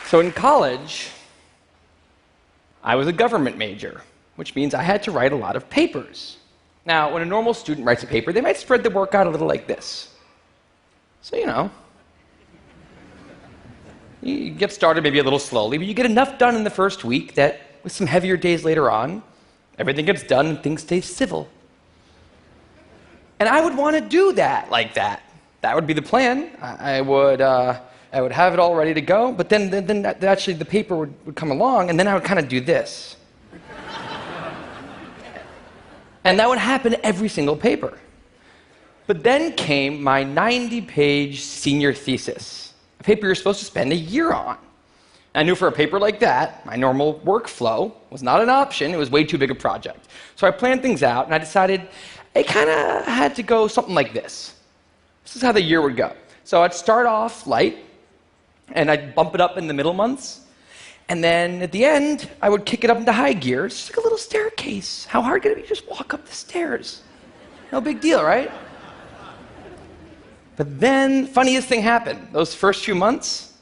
So in college, I was a government major, which means I had to write a lot of papers. Now, when a normal student writes a paper, they might spread the work out a little like this. So, you get started maybe a little slowly, but you get enough done in the first week that with some heavier days later on, everything gets done and things stay civil. And I would want to do that like that. That would be the plan. I would have it all ready to go, but then actually the paper would come along, and then I would kind of do this. And that would happen every single paper. But then came my 90-page senior thesis, a paper you're supposed to spend a year on. I knew for a paper like that, my normal workflow was not an option. It was way too big a project. So I planned things out, and I decided I kind of had to go something like this. This is how the year would go. So I'd start off light, and I'd bump it up in the middle months. And then at the end, I would kick it up into high gear. It's just like a little staircase. How hard could it be to just walk up the stairs? No big deal, right? But then, funniest thing happened. Those first few months,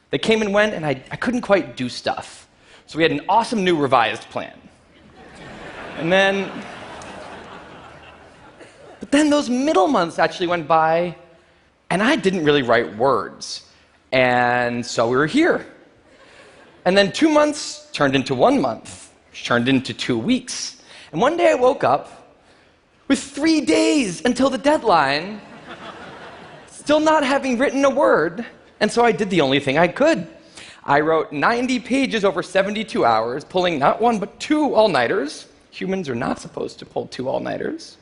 they came and went, and I couldn't quite do stuff. So we had an awesome new revised plan. But then those middle months actually went by, and I didn't really write words. And so we were here. And then 2 months turned into 1 month, which turned into 2 weeks. And one day I woke up with 3 days until the deadline, still not having written a word, and so I did the only thing I could. I wrote 90 pages over 72 hours, pulling not one but 2 all-nighters. Humans are not supposed to pull 2 all-nighters.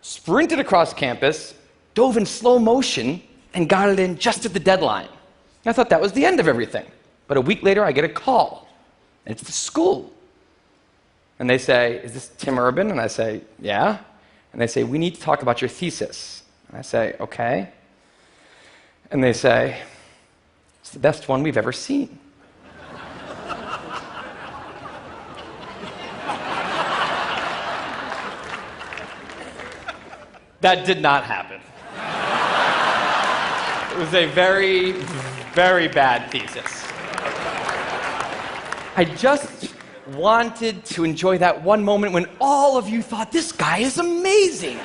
Sprinted across campus, dove in slow motion, and got it in just at the deadline. I thought that was the end of everything. But a week later, I get a call. And it's the school. And they say, "Is this Tim Urban?" And I say, "Yeah." And they say, "We need to talk about your thesis." And I say, "Okay." And they say, "It's the best one we've ever seen." That did not happen. It was a very, very bad thesis. I just wanted to enjoy that one moment when all of you thought, "This guy is amazing."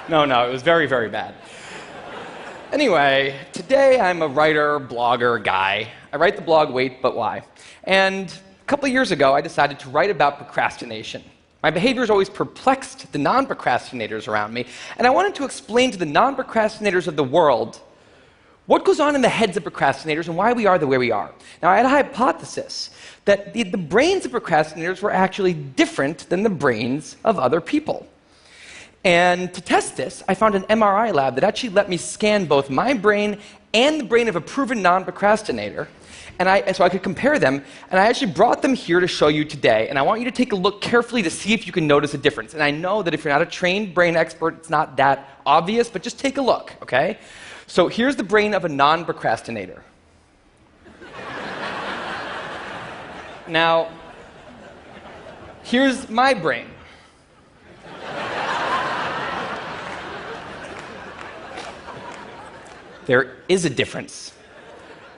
No, it was very, very bad. Anyway, today I'm a writer, blogger guy. I write the blog Wait, But Why? And a couple of years ago, I decided to write about procrastination. My behaviors always perplexed the non-procrastinators around me, and I wanted to explain to the non-procrastinators of the world what goes on in the heads of procrastinators and why we are the way we are. Now, I had a hypothesis that the brains of procrastinators were actually different than the brains of other people. And to test this, I found an MRI lab that actually let me scan both my brain and the brain of a proven non-procrastinator, so I could compare them, and I actually brought them here to show you today, and I want you to take a look carefully to see if you can notice a difference. And I know that if you're not a trained brain expert, it's not that obvious, but just take a look, okay? So here's the brain of a non-procrastinator. Now, here's my brain. There is a difference.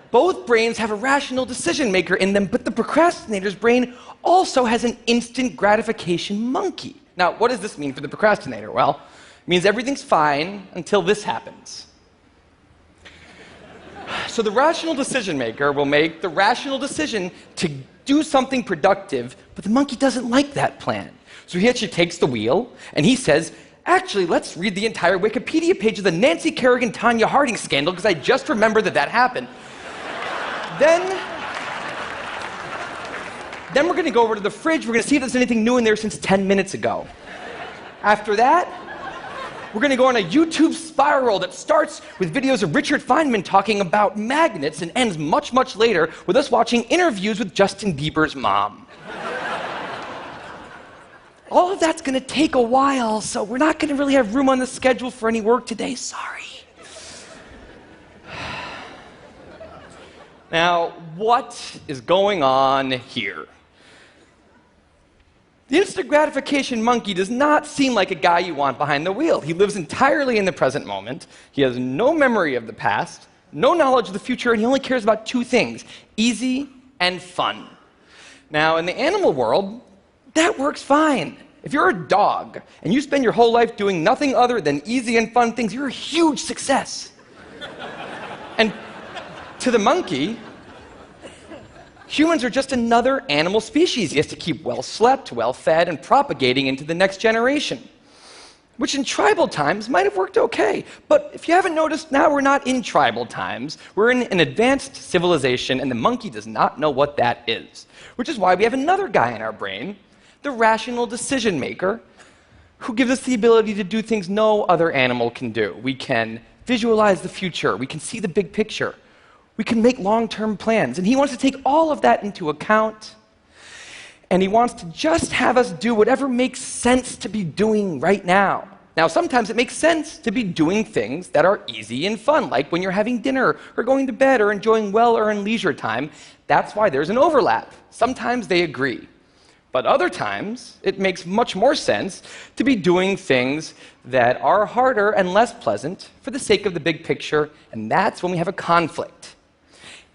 Both brains have a rational decision maker in them, but the procrastinator's brain also has an instant gratification monkey. Now, what does this mean for the procrastinator? Well, it means everything's fine until this happens. So the rational decision maker will make the rational decision to do something productive, but the monkey doesn't like that plan. So he actually takes the wheel, and he says, "Actually, let's read the entire Wikipedia page of the Nancy Kerrigan-Tanya Harding scandal, because I just remembered that happened. Then we're going to go over to the fridge. We're going to see if there's anything new in there since 10 minutes ago. After that, we're going to go on a YouTube spiral that starts with videos of Richard Feynman talking about magnets and ends much, much later with us watching interviews with Justin Bieber's mom. All of that's going to take a while, so we're not going to really have room on the schedule for any work today. Sorry. Now, what is going on here? The instant gratification monkey does not seem like a guy you want behind the wheel. He lives entirely in the present moment. He has no memory of the past, no knowledge of the future, and he only cares about two things: easy and fun. Now, in the animal world, that works fine. If you're a dog and you spend your whole life doing nothing other than easy and fun things, you're a huge success. And to the monkey, humans are just another animal species he has to keep well slept, well fed, and propagating into the next generation, which in tribal times might have worked okay. But if you haven't noticed, now we're not in tribal times. We're in an advanced civilization, and the monkey does not know what that is, which is why we have another guy in our brain, the rational decision maker, who gives us the ability to do things no other animal can do. We can visualize the future. We can see the big picture. We can make long-term plans. And he wants to take all of that into account. And he wants to just have us do whatever makes sense to be doing right now. Now, sometimes it makes sense to be doing things that are easy and fun, like when you're having dinner or going to bed or enjoying well-earned leisure time. That's why there's an overlap. Sometimes they agree. But other times, it makes much more sense to be doing things that are harder and less pleasant for the sake of the big picture, and that's when we have a conflict.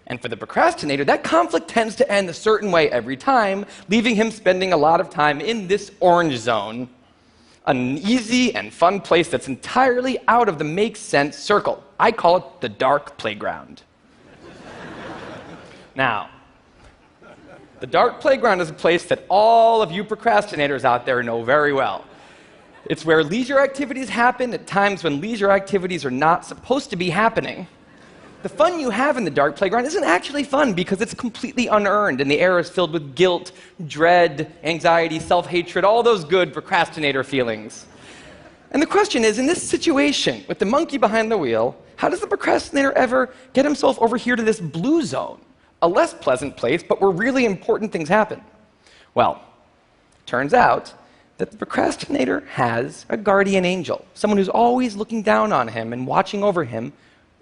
And for the procrastinator, that conflict tends to end a certain way every time, leaving him spending a lot of time in this orange zone, an easy and fun place that's entirely out of the make sense circle. I call it the dark playground. Now, the dark playground is a place that all of you procrastinators out there know very well. It's where leisure activities happen at times when leisure activities are not supposed to be happening. The fun you have in the dark playground isn't actually fun because it's completely unearned, and the air is filled with guilt, dread, anxiety, self-hatred, all those good procrastinator feelings. And the question is, in this situation, with the monkey behind the wheel, how does the procrastinator ever get himself over here to this blue zone? A less pleasant place, but where really important things happen. Well, turns out that the procrastinator has a guardian angel, someone who's always looking down on him and watching over him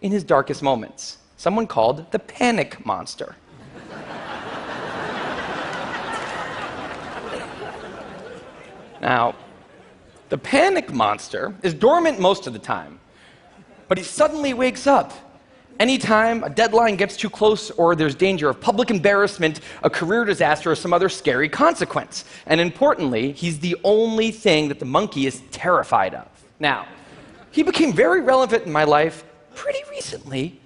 in his darkest moments, someone called the panic monster. Now, the panic monster is dormant most of the time, but he suddenly wakes up anytime a deadline gets too close or there's danger of public embarrassment, a career disaster, or some other scary consequence. And importantly, he's the only thing that the monkey is terrified of. Now, he became very relevant in my life pretty recently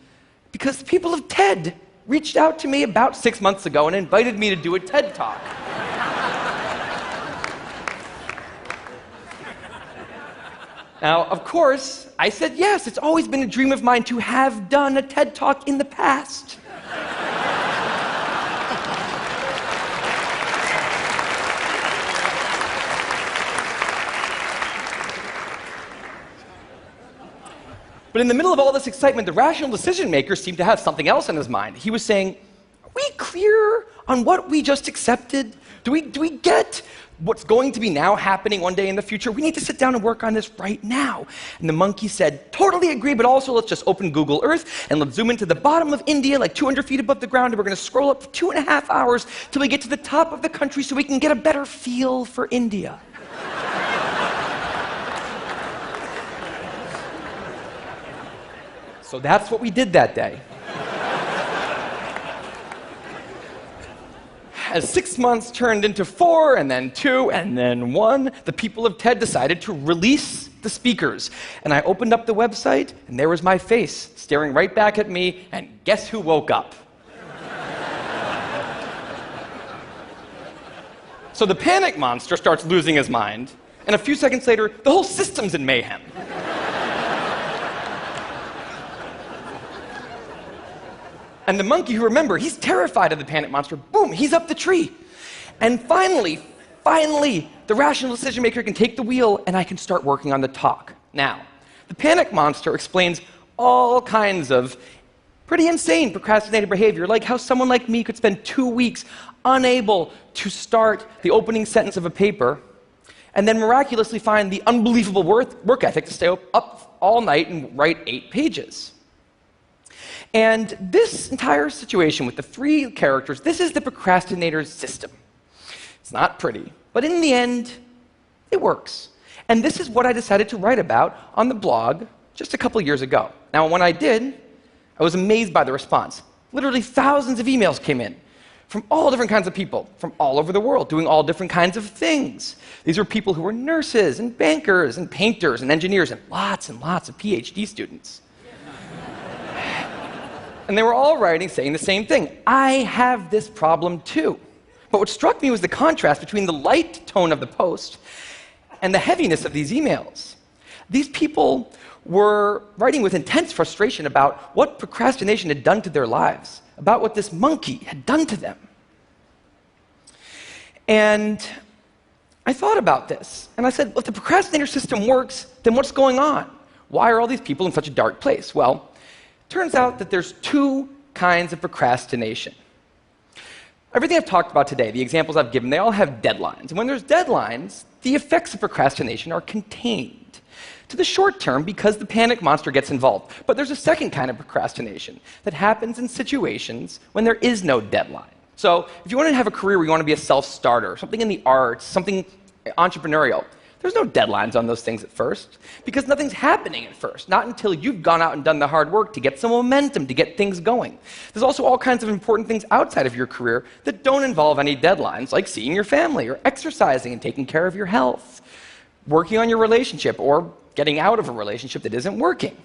because the people of TED reached out to me about 6 months ago and invited me to do a TED Talk. Now, of course, I said yes. It's always been a dream of mine to have done a TED Talk in the past. But in the middle of all this excitement, the rational decision maker seemed to have something else on his mind. He was saying, are we clear on what we just accepted? Do we get what's going to be now happening one day in the future? We need to sit down and work on this right now. And the monkey said, totally agree, but also let's just open Google Earth and let's zoom into the bottom of India, like 200 feet above the ground, and we're going to scroll up for 2.5 hours till we get to the top of the country so we can get a better feel for India. So that's what we did that day. As 6 months turned into 4, and then 2, and then 1, the people of TED decided to release the speakers. And I opened up the website, and there was my face staring right back at me, and guess who woke up? So the panic monster starts losing his mind, and a few seconds later, the whole system's in mayhem. And the monkey, who, remember, he's terrified of the panic monster, boom, he's up the tree. And finally, the rational decision maker can take the wheel and I can start working on the talk. Now, the panic monster explains all kinds of pretty insane procrastinated behavior, like how someone like me could spend 2 weeks unable to start the opening sentence of a paper and then miraculously find the unbelievable work ethic to stay up all night and write 8 pages. And this entire situation with the 3 characters, this is the procrastinator's system. It's not pretty, but in the end, it works. And this is what I decided to write about on the blog just a couple years ago. Now, when I did, I was amazed by the response. Literally thousands of emails came in from all different kinds of people, from all over the world, doing all different kinds of things. These were people who were nurses and bankers and painters and engineers and lots of PhD students. And they were all writing saying the same thing. I have this problem too. But what struck me was the contrast between the light tone of the post and the heaviness of these emails. These people were writing with intense frustration about what procrastination had done to their lives, about what this monkey had done to them. And I thought about this, and I said, well, if the procrastinator system works, then what's going on? Why are all these people in such a dark place? Well, it turns out that there's two kinds of procrastination. Everything I've talked about today, the examples I've given, they all have deadlines. And when there's deadlines, the effects of procrastination are contained to the short term because the panic monster gets involved. But there's a second kind of procrastination that happens in situations when there is no deadline. So if you want to have a career where you want to be a self-starter, something in the arts, something entrepreneurial, there's no deadlines on those things at first because nothing's happening at first, not until you've gone out and done the hard work to get some momentum, to get things going. There's also all kinds of important things outside of your career that don't involve any deadlines, like seeing your family or exercising and taking care of your health, working on your relationship or getting out of a relationship that isn't working.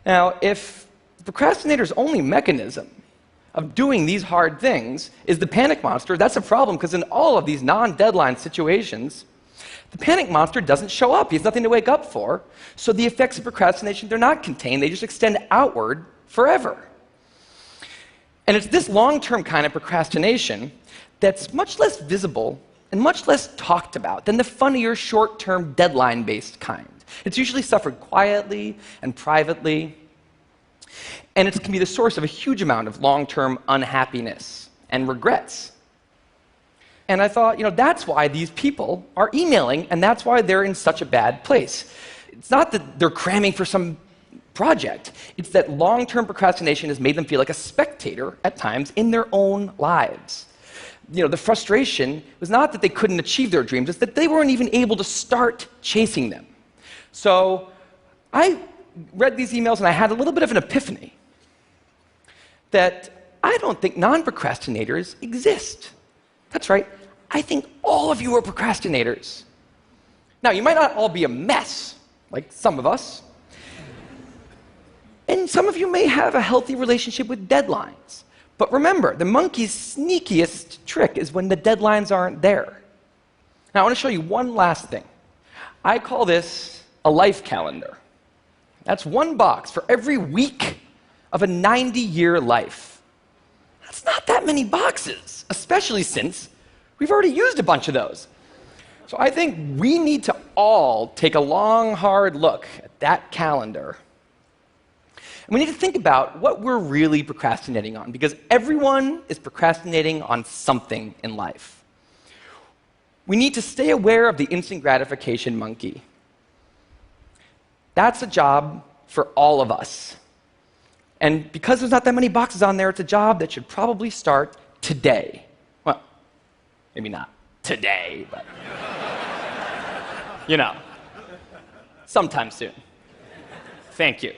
Now, if the procrastinator's only mechanism of doing these hard things is the panic monster, that's a problem because in all of these non-deadline situations, the panic monster doesn't show up. He has nothing to wake up for. So the effects of procrastination, they're not contained. They just extend outward forever. And it's this long-term kind of procrastination that's much less visible and much less talked about than the funnier, short-term, deadline-based kind. It's usually suffered quietly and privately. And it can be the source of a huge amount of long-term unhappiness and regrets. And I thought, that's why these people are emailing, and that's why they're in such a bad place. It's not that they're cramming for some project. It's that long-term procrastination has made them feel like a spectator at times in their own lives. The frustration was not that they couldn't achieve their dreams, it's that they weren't even able to start chasing them. So I read these emails, and I had a little bit of an epiphany that I don't think non-procrastinators exist. That's right. I think all of you are procrastinators. Now, you might not all be a mess, like some of us. And some of you may have a healthy relationship with deadlines. But remember, the monkey's sneakiest trick is when the deadlines aren't there. Now, I want to show you one last thing. I call this a life calendar. That's one box for every week of a 90-year life. That's not that many boxes, especially since we've already used a bunch of those. So I think we need to all take a long, hard look at that calendar. And we need to think about what we're really procrastinating on, because everyone is procrastinating on something in life. We need to stay aware of the instant gratification monkey. That's a job for all of us. And because there's not that many boxes on there, it's a job that should probably start today. Well, maybe not today, but sometime soon. Thank you.